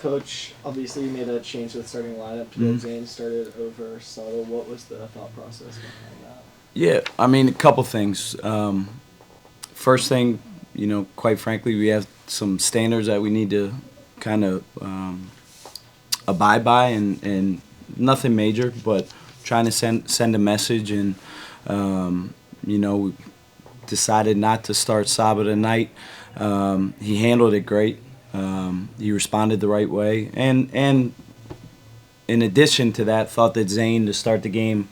Coach, obviously you made a change with starting lineup. Zane started over Subtle. What was the thought process behind that? Yeah, I mean, a couple things. First thing, quite frankly, we have some standards that we need to kind of abide by, and nothing major, but trying to send a message, and we decided not to start Saba tonight. He handled it great. He responded the right way, and in addition to that, thought that Zane to start the game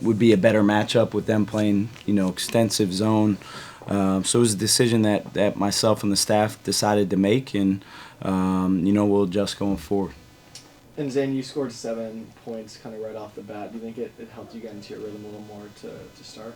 would be a better matchup with them playing, extensive zone. So it was a decision that myself and the staff decided to make, and we'll adjust going forward. And Zane, you scored 7 points kind of right off the bat. Do you think it helped you get into your rhythm a little more to start?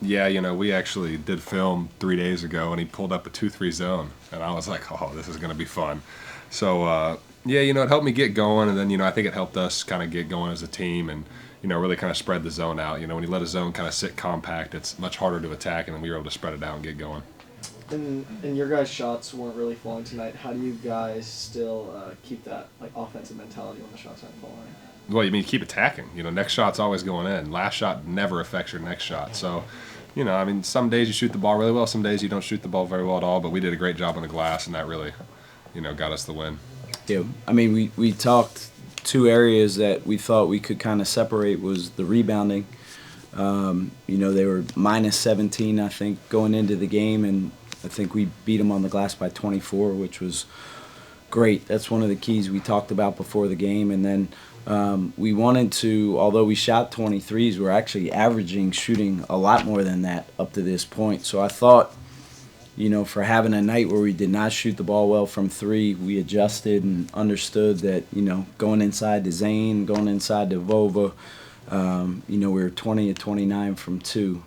Yeah, we actually did film 3 days ago, and he pulled up a 2-3 zone, and I was like, oh, this is going to be fun. So, it helped me get going, and then, I think it helped us kind of get going as a team and, really kind of spread the zone out. When you let a zone kind of sit compact, it's much harder to attack, and then we were able to spread it out and get going. And your guys' shots weren't really falling tonight. How do you guys still keep that offensive mentality when the shots aren't falling? Well, you mean keep attacking. Next shot's always going in. Last shot never affects your next shot. So, some days you shoot the ball really well. Some days you don't shoot the ball very well at all. But we did a great job on the glass, and that really, got us the win. Yeah, I mean, we talked 2 areas that we thought we could kind of separate was the rebounding. They were minus 17, I think, going into the game, and I think we beat them on the glass by 24, which was great. That's one of the keys we talked about before the game. And then we wanted to, although we shot 23s, we're actually averaging shooting a lot more than that up to this point. So I thought, for having a night where we did not shoot the ball well from 3, we adjusted and understood that, going inside to Zane, going inside to Vova, we were 20 to 29 from 2.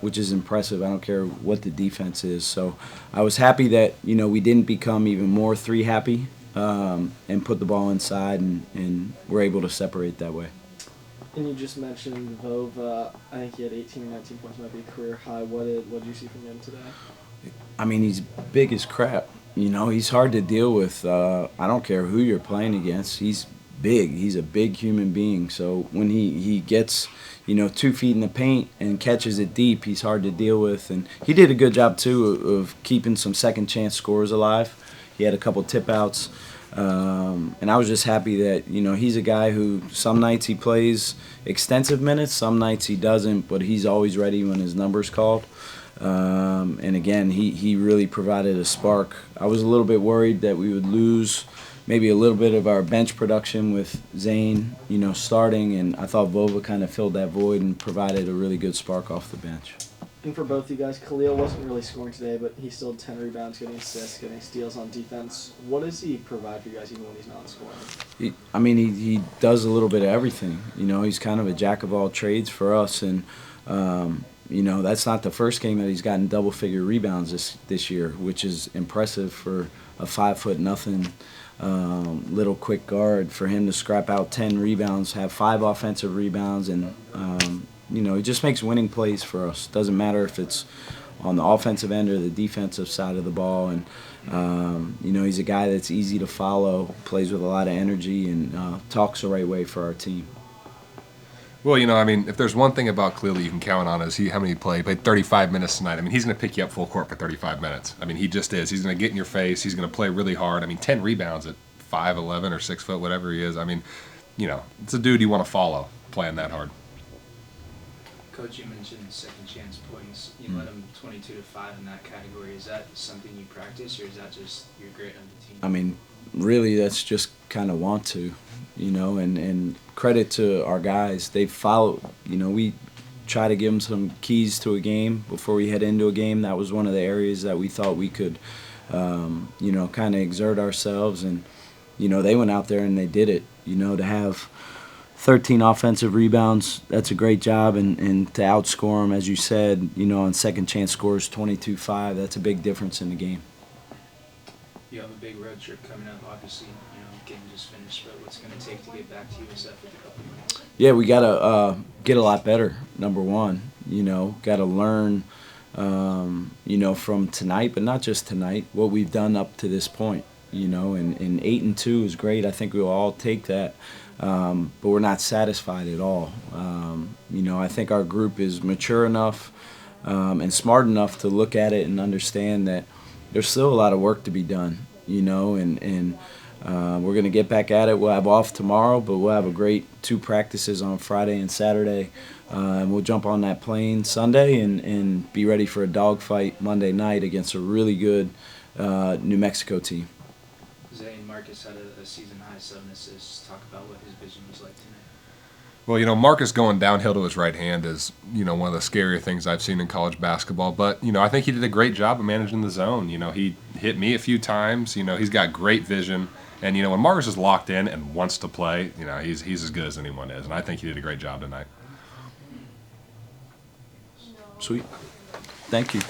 Which is impressive. I don't care what the defense is. So I was happy that, we didn't become even more 3 happy and put the ball inside, and we're able to separate that way. And you just mentioned Vova. I think he had 18 or 19 points, might be a career high. What did you see from him today? I mean, he's big as crap. He's hard to deal with. I don't care who you're playing against. He's big. He's a big human being. So when he gets 2 feet in the paint and catches it deep, he's hard to deal with. And he did a good job, too, of keeping some second-chance scores alive. He had a couple tip-outs. And I was just happy that, he's a guy who some nights he plays extensive minutes, some nights he doesn't, but he's always ready when his number's called. And, again, he really provided a spark. I was a little bit worried that we would lose maybe a little bit of our bench production with Zane, starting, and I thought Vova kind of filled that void and provided a really good spark off the bench. And for both you guys, Khalil wasn't really scoring today, but he still had 10 rebounds, getting assists, getting steals on defense. What does he provide for you guys even when he's not scoring? He does a little bit of everything. He's kind of a jack of all trades for us, and that's not the first game that he's gotten double-figure rebounds this year, which is impressive for a 5'0" little quick guard. For him to scrap out 10 rebounds, have 5 offensive rebounds, and he just makes winning plays for us. Doesn't matter if it's on the offensive end or the defensive side of the ball, and he's a guy that's easy to follow, plays with a lot of energy, and talks the right way for our team. Well, if there's one thing about Khalil that you can count on is how many he played. He played 35 minutes tonight. He's going to pick you up full court for 35 minutes. He just is. He's going to get in your face. He's going to play really hard. 10 rebounds at 5'11" or 6 foot, whatever he is. It's a dude you want to follow playing that hard. Coach, you mentioned second chance points. You led him 22 to 5 in that category. Is that something you practice, or is that just your grit on the team? Really, that's just kind of want to, and credit to our guys. They follow, we try to give them some keys to a game before we head into a game. That was one of the areas that we thought we could, kind of exert ourselves. And, they went out there and they did it. To have 13 offensive rebounds, that's a great job. And to outscore them, as you said, on second chance scores 22-5, that's a big difference in the game. You have a big road trip coming up, obviously, game just finished, but what's it going to take to get back to USF with a couple minutes? Yeah, we got to get a lot better, number one. Got to learn, from tonight, but not just tonight, what we've done up to this point. you know, and 8-2 is great. I think we'll all take that, but we're not satisfied at all. You know, I think our group is mature enough and smart enough to look at it and understand that there's still a lot of work to be done, you know, and we're going to get back at it. We'll have off tomorrow, but we'll have a great 2 practices on Friday and Saturday. And we'll jump on that plane Sunday and be ready for a dogfight Monday night against a really good New Mexico team. Zane, Marcus had a season-high 7 assists. Talk about what his vision was like tonight. Well, you know, Marcus going downhill to his right hand is, you know, one of the scarier things I've seen in college basketball. But, you know, I think he did a great job of managing the zone. You know, he hit me a few times. You know, he's got great vision. And, you know, when Marcus is locked in and wants to play, you know, he's as good as anyone is. And I think he did a great job tonight. Sweet. Thank you.